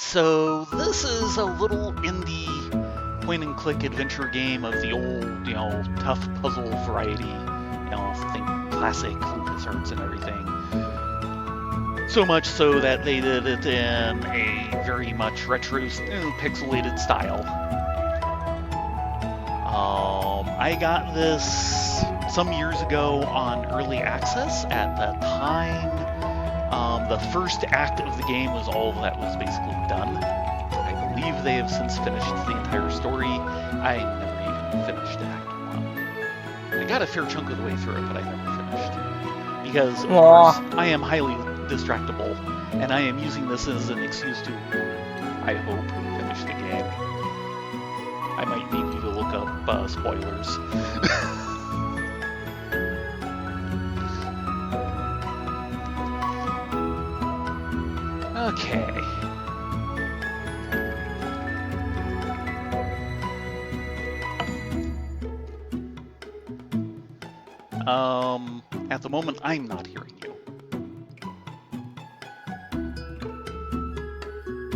So this is a little indie point-and-click adventure game of the old, tough puzzle variety. Think classic LucasArts and everything. So much so that they did it in a very much retro, pixelated style. I got this some years ago on early access. At the time, the first act of the game was all that was basically done. I believe they have since finished the entire story. I never even finished Act 1. I got a fair chunk of the way through it, but I never finished. Because, of course, I am highly distractible, and I am using this as an excuse to, I hope, finish the game. I might need you to look up spoilers. Okay. At the moment, I'm not hearing you.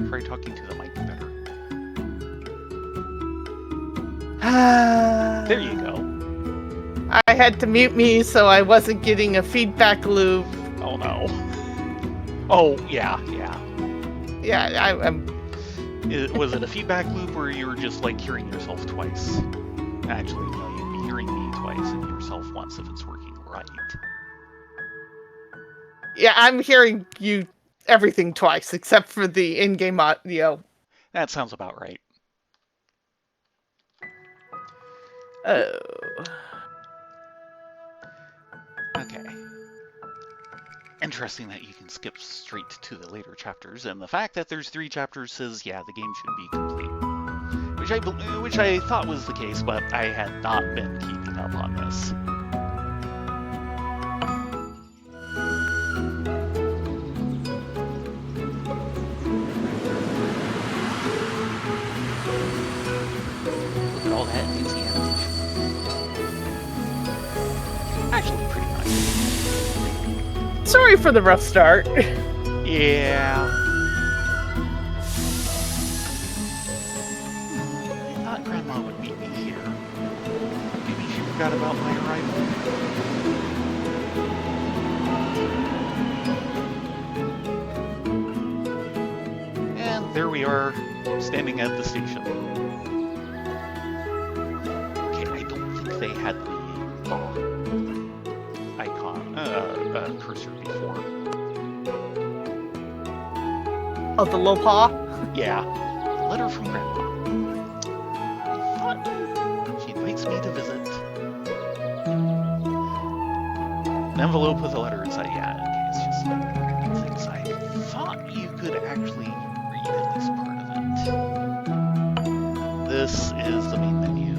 Try talking to the mic better. There you go. I had to mute me so I wasn't getting a feedback loop. Oh no. Oh, yeah. Yeah, I'm... Was it a feedback loop or you were just like hearing yourself twice? Actually, no, you'd be hearing me twice and yourself once if it's working right. Yeah, I'm hearing you everything twice except for the in-game audio. That sounds about right. Oh. Okay. Interesting that you can skip straight to the later chapters, and the fact that there's 3 chapters says, yeah, the game should be complete. Which I thought was the case, but I had not been keeping up on this. Look at all that fancy animation. Actually, pretty nice. Sorry for the rough start. Yeah. I thought Grandma would meet me here. Maybe she forgot about my arrival. And there we are, standing at the station. Okay, I don't think they had the icon, cursor before. Oh, the low paw? Yeah, a letter from Grandma. I thought she invites me to visit. An envelope with a letter inside. Yeah, okay, it's just like things I thought you could actually read at least part of it. This is the main menu.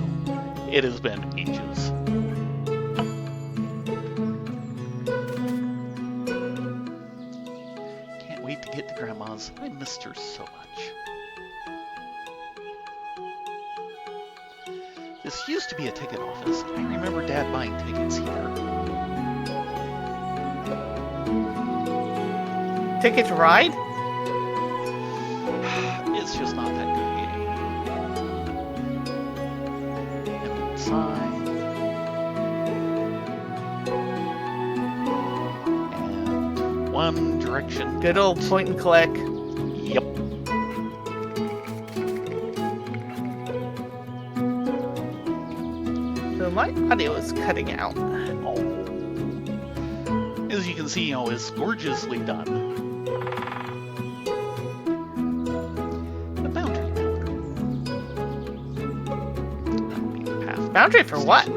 It has been ages. Can't wait to get to Grandma's. I missed her so much. This used to be a ticket office. I remember Dad buying tickets here. Ticket to ride? It's just not that good a game. And sign. And one direction. Good old point and click. Yep. So my audio is cutting out. Oh. As you can see, it's gorgeously done. The boundary that'll be the path. Boundary for what?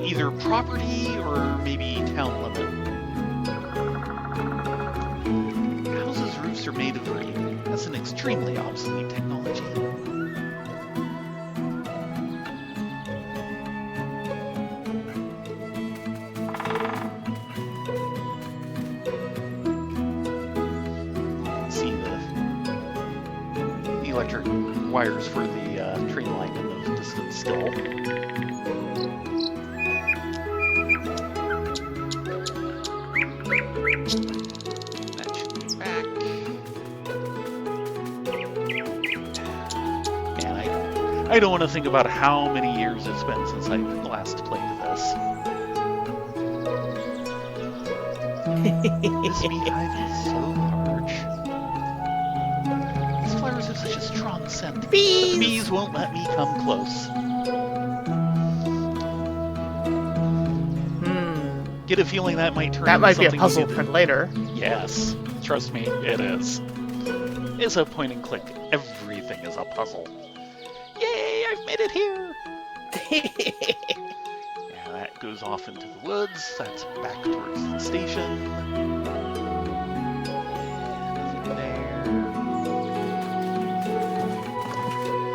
Either property or maybe town limit. Houses' roofs are made of reed. That's an extremely obsolete technology. See the electric wires for the train line in the distance still. That should be back. I don't want to think about how many years it's been since I last played this. This beehive is so large. These flowers have such a strong scent. But the bees won't let me come close. Get a feeling that might turn That into might be a something puzzle we for need to- later. Yes, trust me, it is. It's a point and click. Everything is a puzzle. Yay, I've made it here! Yeah, that goes off into the woods. That's back towards the station. Nothing there.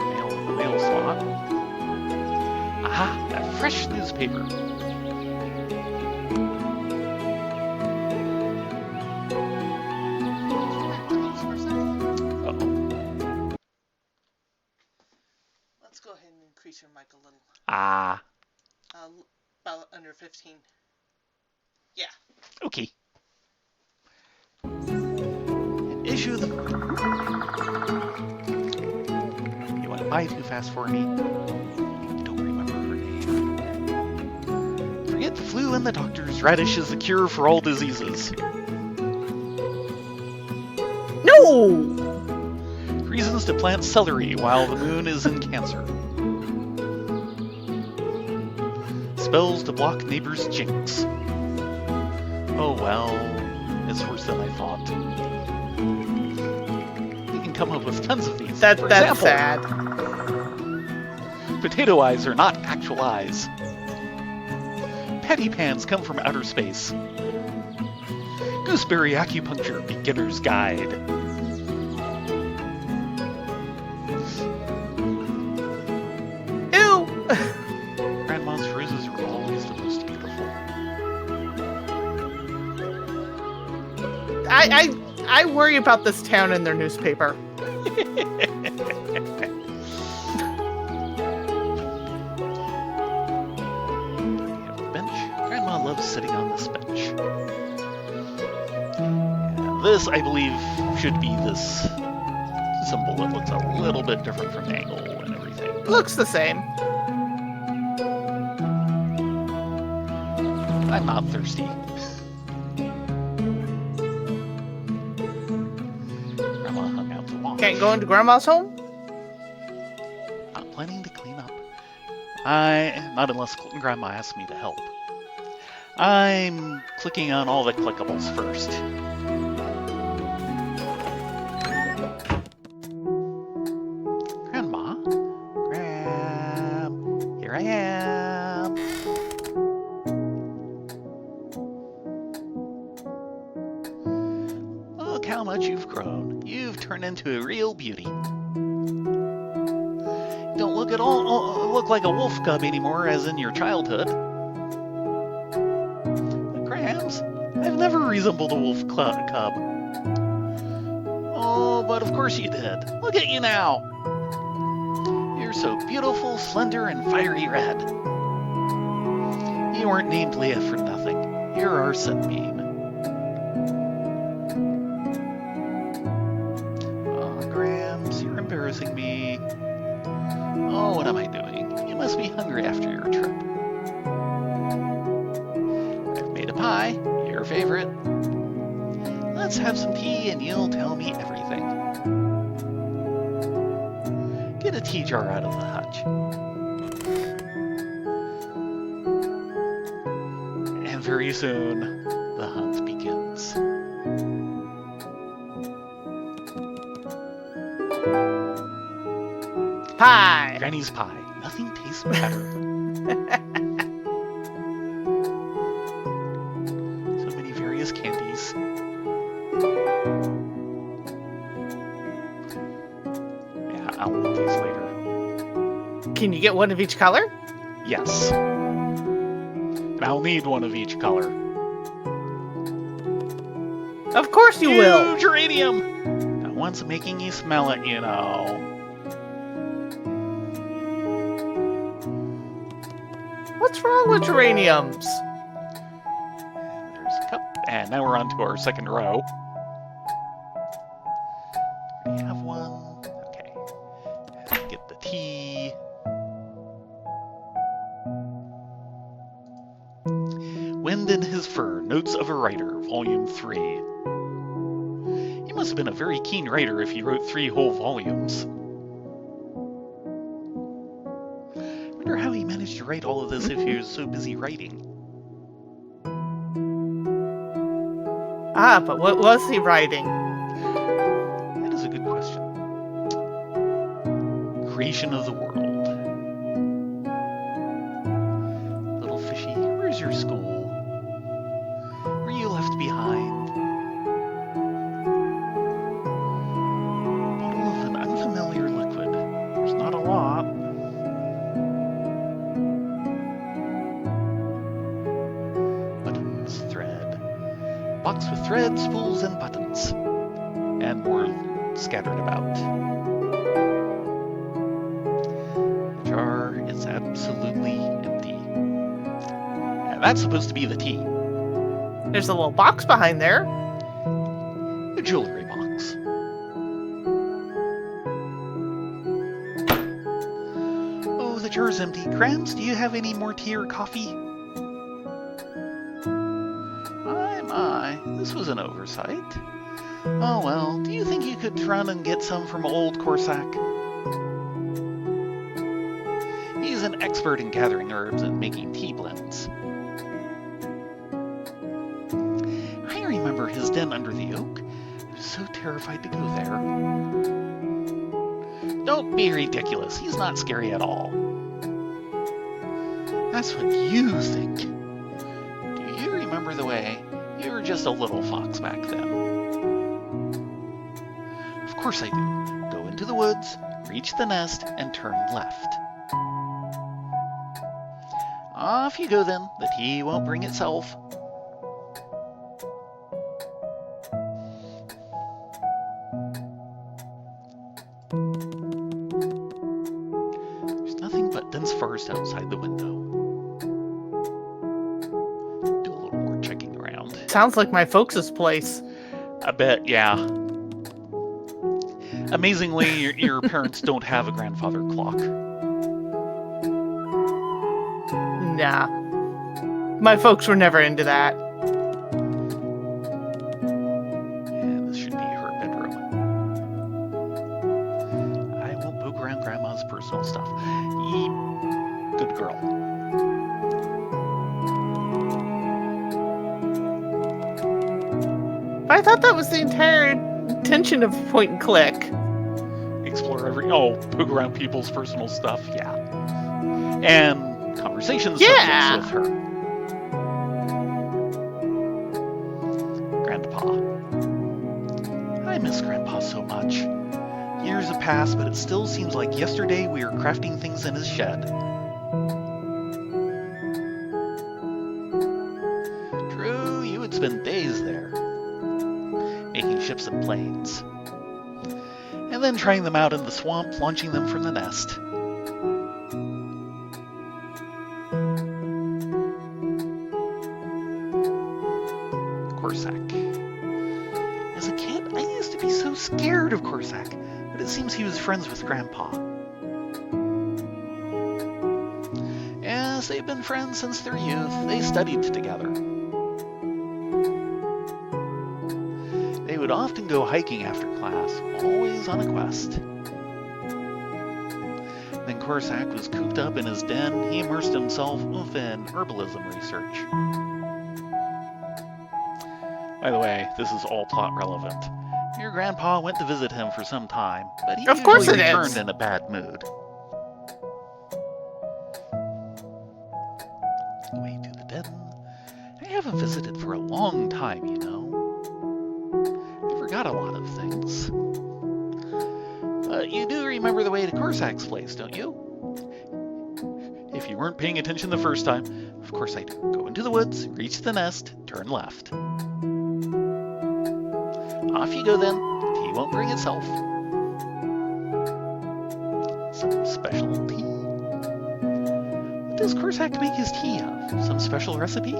Mail in the mail slot. Aha, a fresh newspaper. Uh-oh. Let's go ahead and increase your mic a little. Ah, About under 15. Yeah. okay. An issue of the... You went by too fast for me. Don't remember her name. Forget the flu and the doctors. Radish is the cure for all diseases. No! Reasons to plant celery while the moon is in Cancer. Spells to block neighbors' jinx. Oh well, it's worse than I thought. You can come up with tons of these. That's For example, sad. potato eyes are not actual eyes. Patty pans come from outer space. Gooseberry acupuncture beginner's guide. Ew! Grandma's roses are always the most beautiful. I worry about this town and their newspaper. Bench. Grandma loves sitting on this bench. Yeah, this, I believe, should be this symbol that looks a little bit different from the angle and everything. Looks the same. I'm not thirsty. Grandma hung out to wash. Can't go into Grandma's home? Not planning to clean up. Not unless Grandma asks me to help. I'm clicking on all the clickables first. Grandma? Here I am. Look how much you've grown. You've turned into a real beauty. Don't look at all look like a wolf cub anymore as in your childhood. Grams, I've never resembled a wolf cub. Oh, but of course you did. Look at you now. You're so beautiful, slender, and fiery red. You weren't named Leah for nothing. You're our sunbeam. Oh, Grams, you're embarrassing me. Oh, what am I doing? You must be hungry after your trip. I've made a pie, your favorite. Let's have some tea and you'll tell me everything. Get a tea jar out of the hutch. And very soon, the hunt begins. Pie! Granny's pie. Nothing tastes better. So many various candies. Yeah, I'll eat these later. Can you get one of each color? Yes. And I'll need one of each color. Of course you will! Huge geranium! No one's making you smell it, you know. What's wrong with geraniums? And there's a cup. And now we're on to our second row. We have one. Okay. Get the tea. Wind in His Fur, Notes of a Writer, Volume 3. He must have been a very keen writer if he wrote 3 whole volumes. I wonder how he managed to write all of this if he was so busy writing. Ah, but what was he writing? That is a good question. Creation of the World. Little fishy, where's your school? Were you left behind? Bottle of an unfamiliar liquid. There's not a lot. Buttons, thread. Box with thread, spools, and buttons. And more scattered about. The jar is absolutely empty. And that's supposed to be the tea. There's a little box behind there. A jewelry box. Oh, the jar's empty. Grams, do you have any more tea or coffee? My, this was an oversight. Oh well, do you think you could run and get some from old Corsac? He's an expert in gathering herbs and making tea blends. I remember his den under the oak. I was so terrified to go there. Don't be ridiculous. He's not scary at all. That's what you think. Do you remember the way? You were just a little fox back then. Of course I do. Go into the woods, reach the nest, and turn left. Off you go then. The tea won't bring itself. There's nothing but dense forest outside the window. Do a little more checking around. Sounds like my folks' place. I bet, yeah. Amazingly, your parents don't have a grandfather clock. Nah. My folks were never into that. And this should be her bedroom. I won't poke around Grandma's personal stuff. Good girl. I thought that was the entire intention of point and click. Explore poke around people's personal stuff, yeah. And conversation Yeah. subjects with her. Grandpa. I miss Grandpa so much. Years have passed, but it still seems like yesterday we were crafting things in his shed. True, you would spend days there, making ships and planes. And then trying them out in the swamp, launching them from the nest. Corsac. As a kid, I used to be so scared of Corsac, but it seems he was friends with Grandpa. Yes, they've been friends since their youth. They studied together. They would often go hiking after class, always on a quest. Then Corsac was cooped up in his den. He immersed himself in herbalism research. By the way, this is all plot relevant. Your grandpa went to visit him for some time, but he Of course usually it is. returned in a bad mood. Way to the den. I haven't visited for a long time, you know. I forgot a lot of things. But you do remember the way to Corsac's place, don't you? If you weren't paying attention the first time, of course I do. Go into the woods, reach the nest, turn left. Off you go then. The tea won't bring itself. Some special tea. What does Corsac make his tea of? Some special recipe?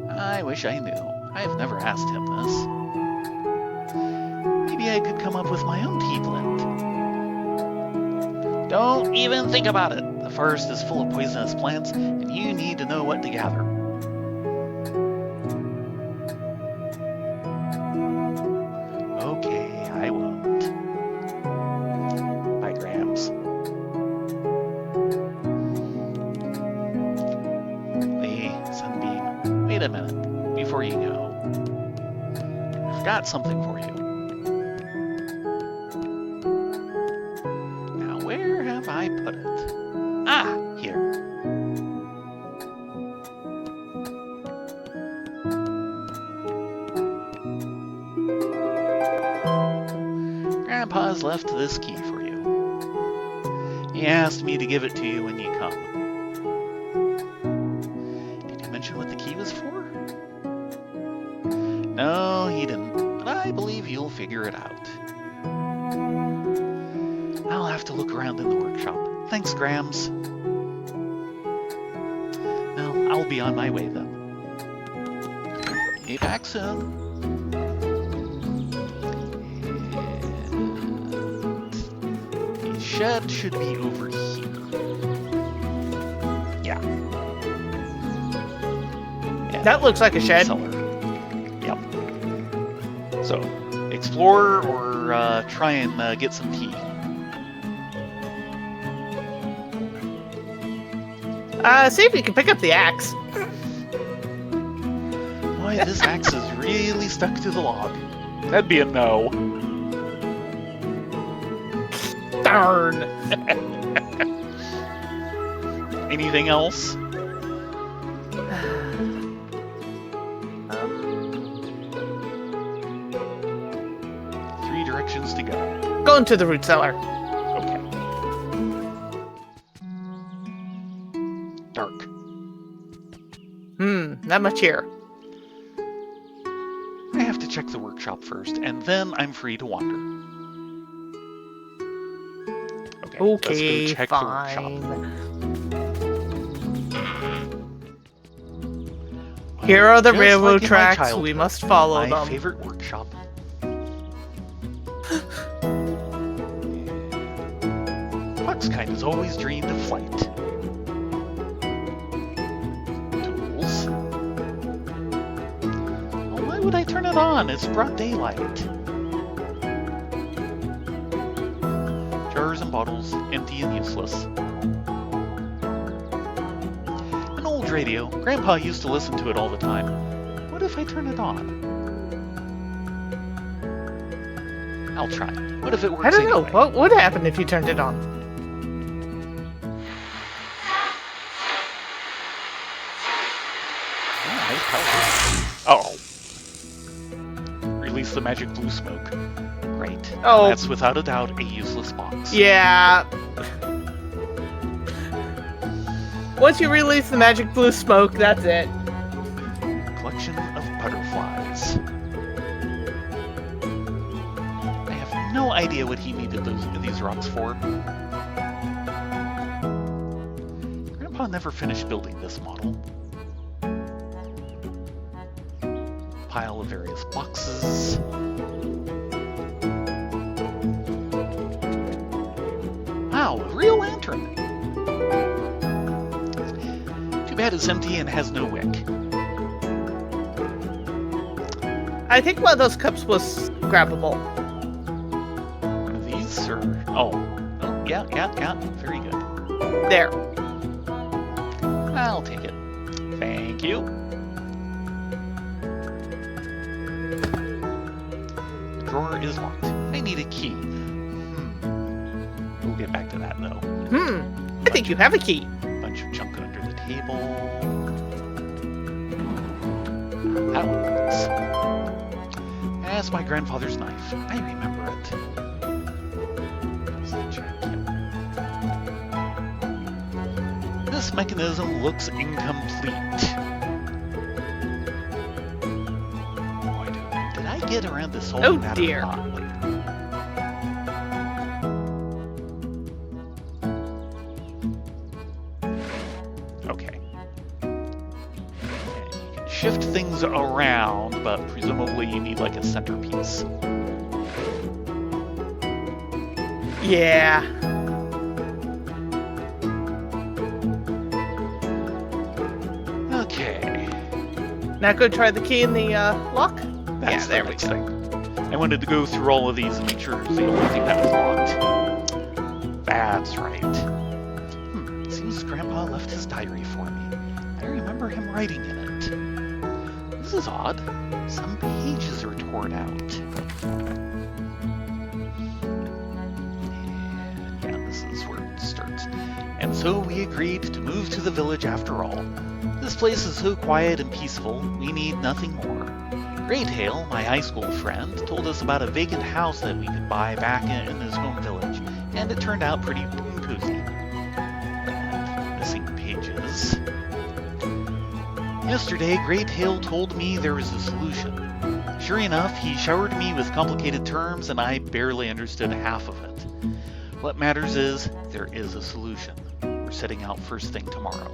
I wish I knew. I've never asked him this. Maybe I could come up with my own tea blend. Don't even think about it. The forest is full of poisonous plants, and you need to know what to gather. Okay, I won't. Bye, Grams. Hey, Sunbeam, wait a minute before you go. I've got something for you. Now, where have I put it? Ah, here. Grandpa's left this key for you. He asked me to give it to you when you come. Did he mention what the key was for? No, he didn't, but I believe you'll figure it out. I'll have to look around in the workshop. Thanks, Grams. Well, I'll be on my way then. Be back soon. And the shed should be over here. Yeah. And That looks like a shed. cellar. Yep. So, explore or try and get some tea. See if you can pick up the axe. Boy, this axe is really stuck to the log. That'd be a no. Darn. Anything else? Three directions to go. Go into the root cellar. Okay. Dark. Not much here. I have to check the workshop first, and then I'm free to wander. Okay, Okay, let's go check fine. the workshop. Here are the Just railroad like in my tracks. childhood, We must follow my them. favorite workshop. Puckskind has always dreamed of flight. Tools. Well, why would I turn it on? It's broad daylight. Jars and bottles, empty and useless. An old radio. Grandpa used to listen to it all the time. What if I turn it on? I'll try. What if it works I don't know. anyway? What would happen if you turned it on? Yeah, nice power. Oh. Release the magic blue smoke. Great. Oh. That's without a doubt a useless box. Yeah. Once you release the magic blue smoke, that's it. Collection of butterflies. I have no idea what he needed these rocks for. Grandpa never finished building this model. Pile of various boxes. Wow, a real lantern! Too bad it's empty and has no wick. I think one of those cups was grabbable. One of these, or... Oh, yeah, very good. There. I'll take it. Thank you. The drawer is locked. I need a key. We'll get back to that, though. I think you have a key. Bunch of junk under the table. That one works. That's my grandfather's knife. I remember it. There's the jack. This mechanism looks incomplete. Boy, did I get around this whole Oh, matter dear. oddly. Okay. And you can shift things around, but presumably you need like a centerpiece. Yeah. Now go try the key in the lock. That's there the we next go. thing. I wanted to go through all of these and make sure it was the only thing that was locked. That's right. Seems Grandpa left his diary for me. I remember him writing in it. This is odd. Some pages are torn out. Yeah, this is where it starts. And so we agreed to move to the village after all. This place is so quiet and peaceful, we need nothing more. Great Hale, my high school friend, told us about a vacant house that we could buy back in his home village, and it turned out pretty cozy. And missing pages. Yesterday, Great Hale told me there was a solution. Sure enough, he showered me with complicated terms, and I barely understood half of it. What matters is, there is a solution. We're setting out first thing tomorrow.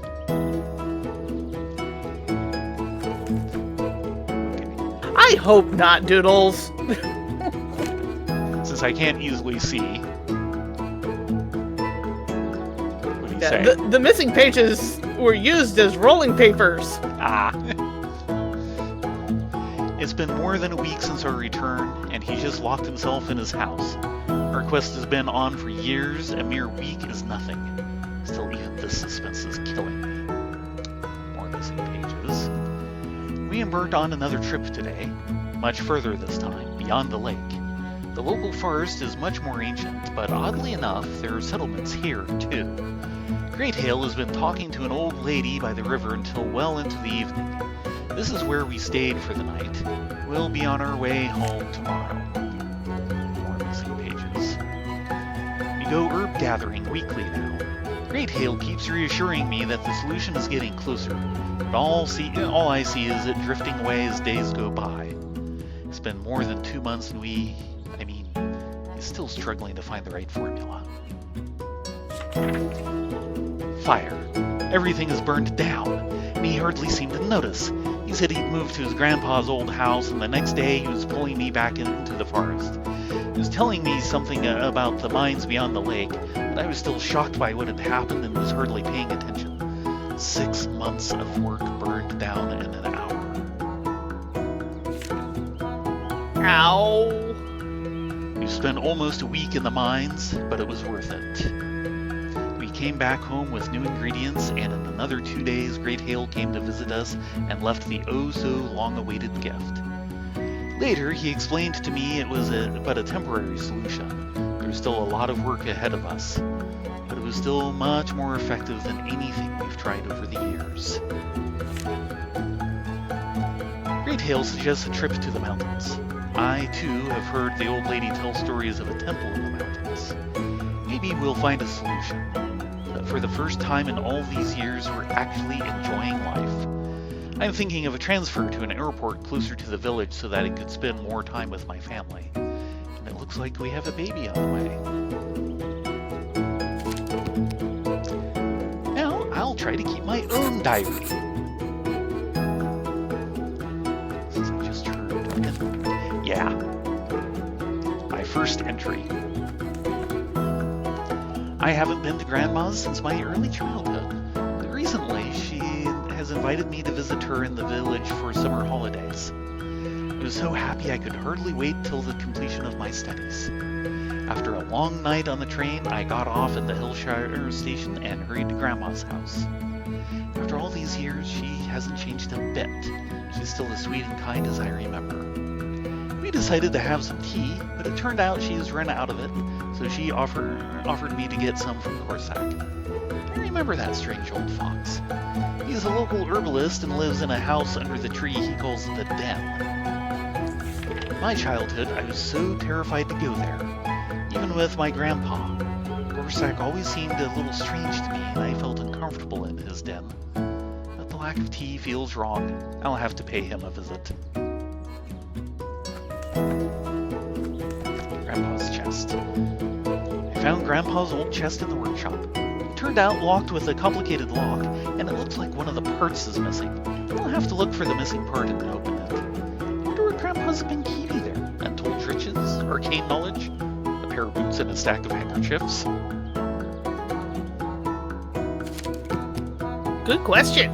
I hope not, Doodles. Since I can't easily see. What do you say? The missing pages were used as rolling papers. Ah. It's been more than a week since our return, and he just locked himself in his house. Our quest has been on for years, a mere week is nothing. Still, even this suspense is killing me. More missing pages. We embarked on another trip today, much further this time, beyond the lake. The local forest is much more ancient, but oddly enough, there are settlements here, too. Great Hale has been talking to an old lady by the river until well into the evening. This is where we stayed for the night. We'll be on our way home tomorrow. More missing pages. We go herb gathering weekly now. Great Hale keeps reassuring me that the solution is getting closer, but all I see is it drifting away as days go by. It's been more than 2 months and he's still struggling to find the right formula. Fire. Everything is burned down, and he hardly seemed to notice. He said he'd moved to his grandpa's old house, and the next day he was pulling me back into the forest. He was telling me something about the mines beyond the lake, but I was still shocked by what had happened and was hardly paying attention. 6 months of work burned down in an hour. Ow. We spent almost a week in the mines, but it was worth it. We came back home with new ingredients, and in another 2 days, Great Hale came to visit us and left the oh-so-long-awaited gift. Later, he explained to me it was but a temporary solution. There was still a lot of work ahead of us, but it was still much more effective than anything we've tried over the years. Great Hale suggests a trip to the mountains. I, too, have heard the old lady tell stories of a temple in the mountains. Maybe we'll find a solution. But for the first time in all these years, we're actually enjoying life. I'm thinking of a transfer to an airport closer to the village so that I could spend more time with my family. And it looks like we have a baby on the way. Now, I'll try to keep my own diary. Since I just heard... Yeah. My first entry. I haven't been to Grandma's since my early childhood, but recently she has invited me to visit her in the village for summer holidays. I was so happy I could hardly wait till the completion of my studies. After a long night on the train, I got off at the Hillshire station and hurried to Grandma's house. After all these years, she hasn't changed a bit. She's still as sweet and kind as I remember. We decided to have some tea, but it turned out she's run out of it, so she offered me to get some from Corsac. I remember that strange old fox. He's a local herbalist and lives in a house under the tree he calls the Den. In my childhood, I was so terrified to go there, even with my grandpa. Corsac always seemed a little strange to me, and I felt uncomfortable in his den. But the lack of tea feels wrong. I'll have to pay him a visit. Grandpa's chest. I found Grandpa's old chest in the workshop. It turned out locked with a complicated lock, and it looks like one of the parts is missing. I'll have to look for the missing part and open it. I wonder what Grandpa's been keeping there. Untold riches, arcane knowledge, a pair of boots and a stack of handkerchiefs. Good question.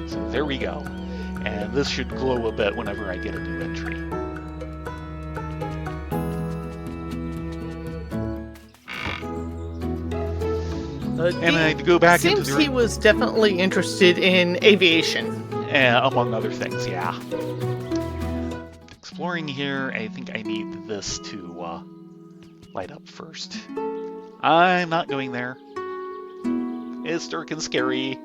So there we go. And this should glow a bit whenever I get a new entry. And I go back into Seems he was definitely interested in aviation. Among other things, yeah. Exploring here, I think I need this to light up first. I'm not going there. It's dark and scary.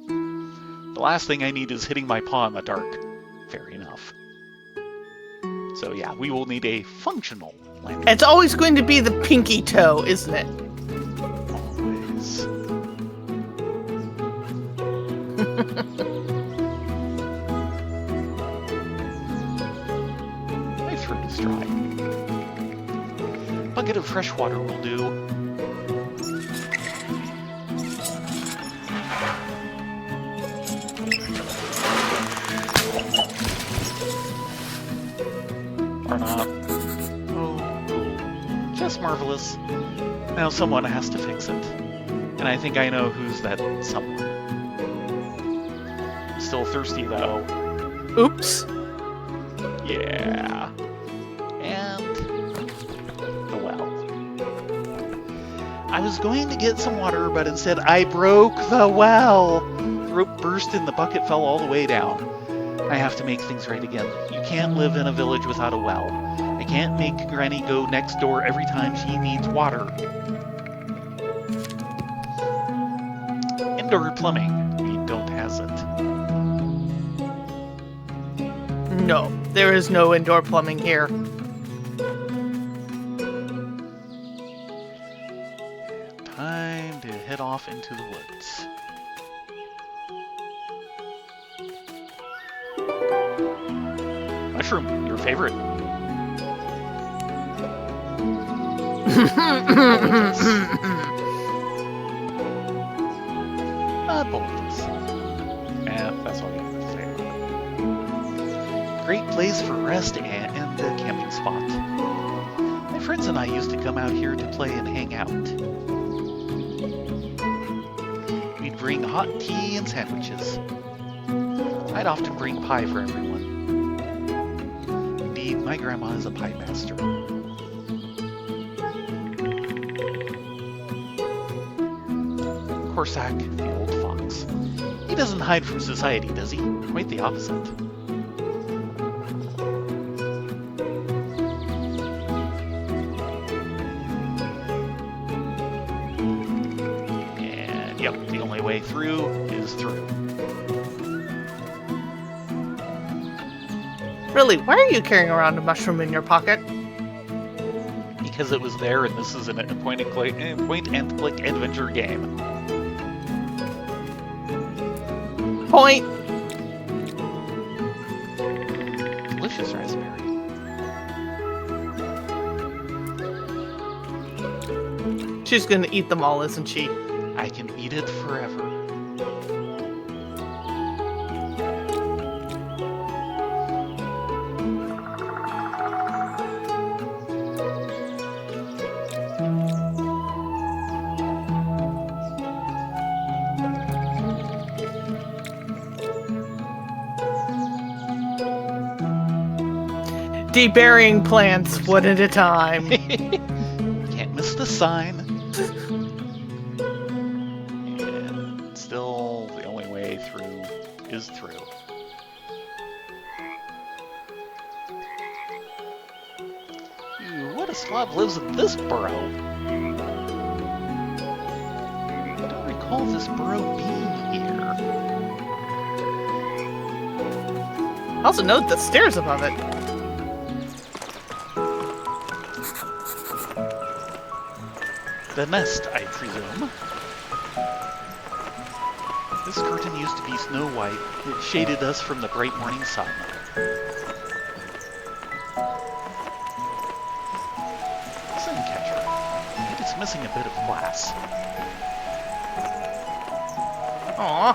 The last thing I need is hitting my paw in the dark. Fair enough. So yeah, we will need a functional lantern. It's always going to be the pinky toe, isn't it? Always. My throat is dry. Bucket of fresh water will do. Or not. Oh, just marvelous. Now someone has to fix it. And I think I know who's that someone. Still thirsty though. Oops. Yeah. And the well. I was going to get some water, but instead I broke the well. The rope burst and the bucket fell all the way down. I have to make things right again. You can't live in a village without a well. I can't make Granny go next door every time she needs water. Indoor plumbing. We don't has it. No, there is no indoor plumbing here. Time to head off into the woods. Mushroom, your favorite. Bulges. That's all you have to say about it. Great place for rest and a camping spot. My friends and I used to come out here to play and hang out. We'd bring hot tea and sandwiches. I'd often bring pie for everyone. Indeed, my grandma is a pie master. Corsac, the old fox. He doesn't hide from society, does he? Quite the opposite. And yep, the only way through is through. Really, why are you carrying around a mushroom in your pocket? Because it was there, and this is a point-and-click adventure game. Point. Delicious raspberry. She's gonna eat them all, isn't she? I can eat it forever. Deburying plants one at a time. Can't miss the sign. And still, the only way through is through. Ew, what a slob lives in this burrow? I don't recall this burrow being here. Also note the stairs above it. The nest, I presume. This curtain used to be snow white. It shaded us from the bright morning sun. Suncatcher. I think it's missing a bit of glass. Aw,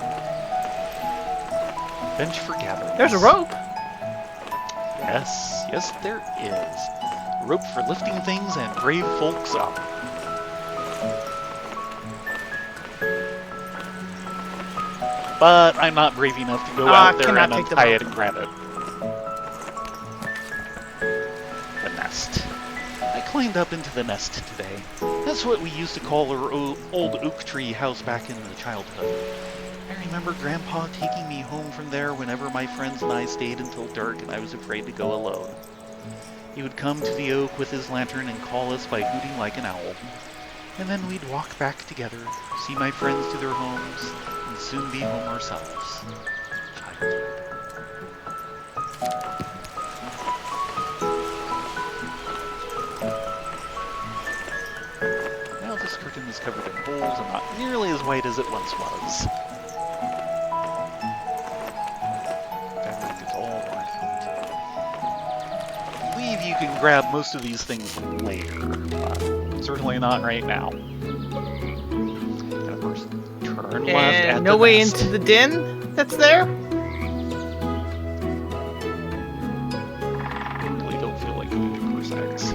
Bench for gatherings. there's a rope. Yes, yes there is. A rope for lifting things and brave folks up. but I'm not brave enough to go out there and untie it and grab it. The nest. I climbed up into the nest today. That's what we used to call our old oak tree house back in the childhood. I remember Grandpa taking me home from there whenever my friends and I stayed until dark and I was afraid to go alone. He would come to the oak with his lantern and call us by hooting like an owl. And then we'd walk back together, see my friends to their homes, and soon be home ourselves. Childhood. Now this curtain is covered in holes and not nearly as white as it once was. Fabric is all worn out. I believe you can grab most of these things later, but certainly not right now. And of course, turn left at no the way nest. into the den that's there? Really don't feel like going to Corsax.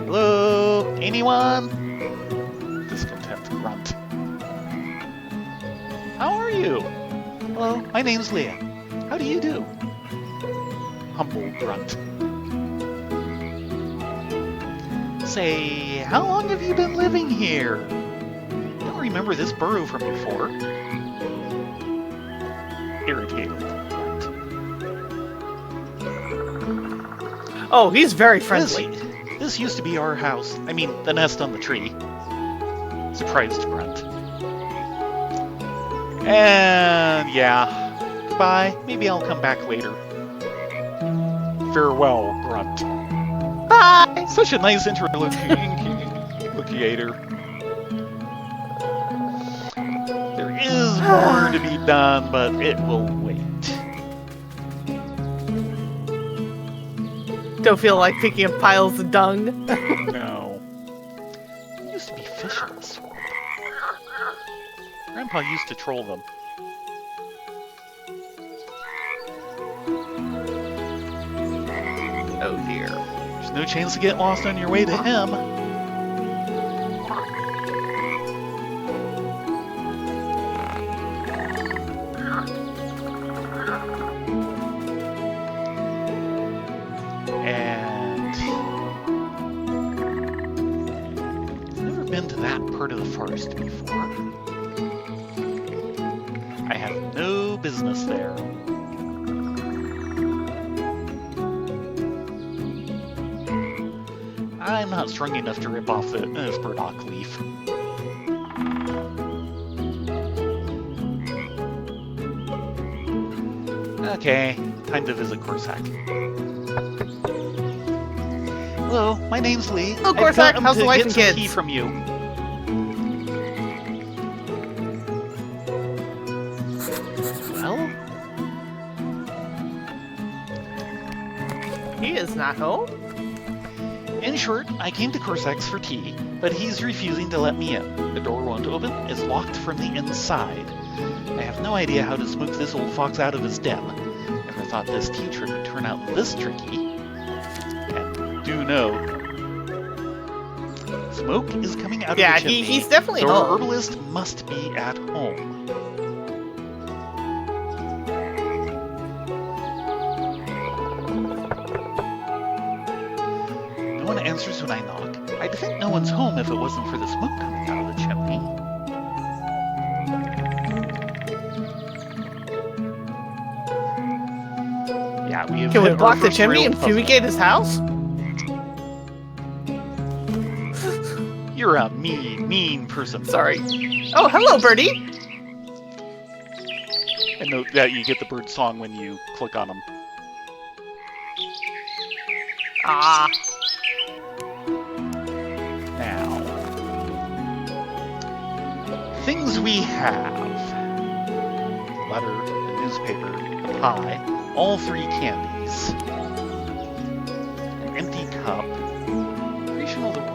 Hello? Anyone? Discontent grunt. How are you? Hello, my name's Leah. How do you do? Humble grunt. Say, how long have you been living here? Don't remember this burrow from before. Irritated grunt. Oh, he's very friendly. This used to be our house. I mean, the nest on the tree. Surprised grunt. And yeah. Goodbye. Maybe I'll come back later. Farewell, grunt. Bye! Such a nice interlocutor. There is more to be done, but it will wait. Don't feel like picking up piles of dung. No. There used to be fish in the swamp. Grandpa used to troll them. Oh dear. There's no chance to get lost on your way to him. And I've never been to that part of the forest before. I have no business there. I'm not strong enough to rip off this burdock leaf. Okay, time to visit Corsac. Hello, my name's Lee. Hello, I've Corsac. come How's to the wife get and some kids? tea from you. Well, He is not home. in short, I came to Corsac's for tea, but he's refusing to let me in. The door won't open, it's locked from the inside. I have no idea how to smoke this old fox out of his den. Never thought this tea trick would turn out this tricky. And do know, smoke is coming out of the chimney, he's definitely so our home. herbalist must be at home. No one answers when I knock. I'd think no one's home if it wasn't for the smoke coming out of the chimney. Yeah, we have Can we hit our block the first chimney real and puzzle. fumigate his house? You're a mean person. Sorry. Oh, hello, birdie. And note that you get the bird song when you click on them. Ah. Now, things we have. Letter, the newspaper, the pie, all three candies. An empty cup. Creation of the world.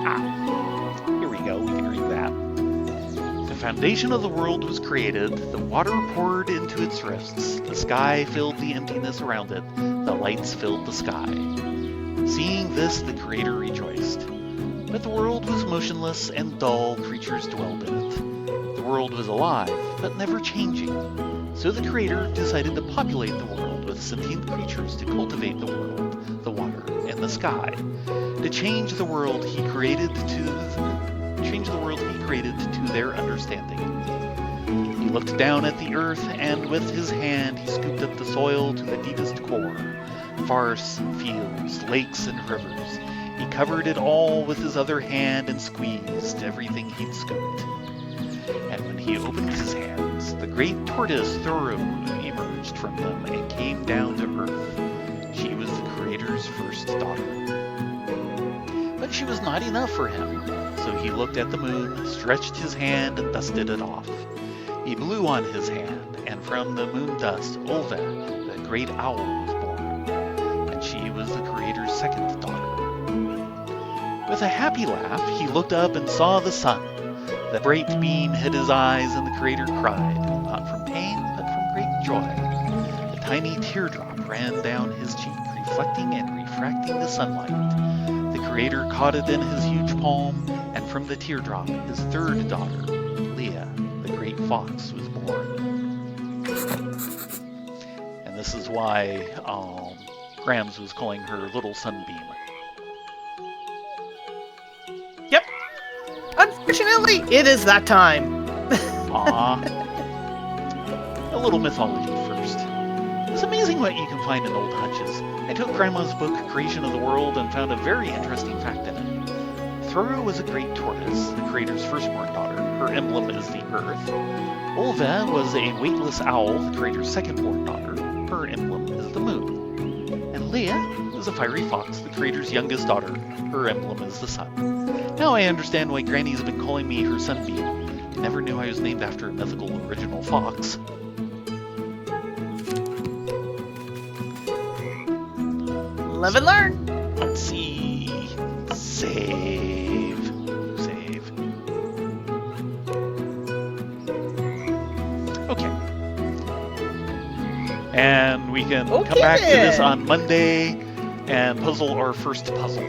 Ah, here we go, we can read that. The foundation of the world was created, the water poured into its rifts, the sky filled the emptiness around it, the lights filled the sky. Seeing this, the Creator rejoiced. But the world was motionless and dull, creatures dwelled in it. The world was alive, but never changing. So the Creator decided to populate the world with sentient creatures to cultivate the world, the water, and the sky. To change the world he created to their understanding. He looked down at the earth, and with his hand he scooped up the soil to the deepest core. Forests and fields, lakes and rivers. He covered it all with his other hand and squeezed everything he'd scooped. And when he opened his hands, the great tortoise Thuru emerged from them and came down to earth. She was the Creator's first daughter. But she was not enough for him, so he looked at the moon, stretched his hand, and dusted it off. He blew on his hand, and from the moon dust, Olve, the great owl, was born, and she was the Creator's second daughter. With a happy laugh, he looked up and saw the sun. The bright beam hid his eyes, and the Creator cried, not from pain, but from great joy. A tiny teardrop ran down his cheek, reflecting and refracting the sunlight. The Creator caught it in his huge palm, and from the teardrop, his third daughter, Leah, the great fox, was born. And this is why Grams was calling her Little Sunbeam. Yep. Unfortunately, it is that time. Aww. A little mythology first. It's amazing what you can find in old hutches. I took Grandma's book, Creation of the World, and found a very interesting fact in it. Thuru was a great tortoise, the Creator's firstborn daughter. Her emblem is the earth. Olve was a weightless owl, the Creator's secondborn daughter. Her emblem is the moon. And Leah was a fiery fox, the Creator's youngest daughter. Her emblem is the sun. Now I understand why Granny's been calling me her sunbeam. Never knew I was named after a mythical original fox. Live and learn. Let's see. Save. Save. Okay. And we can come back to this on Monday and puzzle our first puzzle.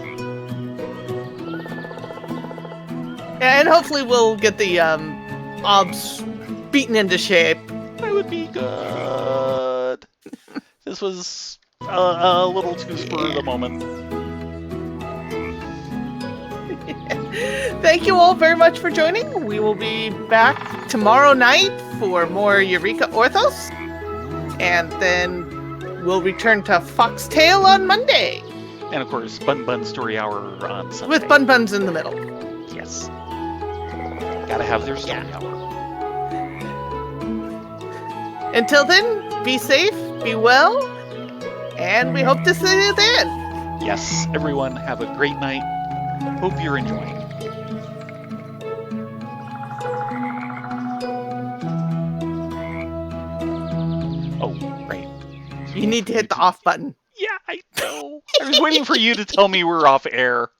And hopefully we'll get the obs beaten into shape. That would be good. This was a little too spur of the moment. Thank you all very much for joining. We will be back tomorrow night for more Eureka Orthos. And then we'll return to Foxtail on Monday. And of course, Bun Bun Story Hour on Sunday. With Bun Buns in the middle. Yes. Gotta have their story hour. Until then, be safe, be well, and we hope to see you then. Yes, everyone, have a great night. Hope you're enjoying. Oh, right. You need to hit the off button. Yeah, I know. I was waiting for you to tell me we're off air.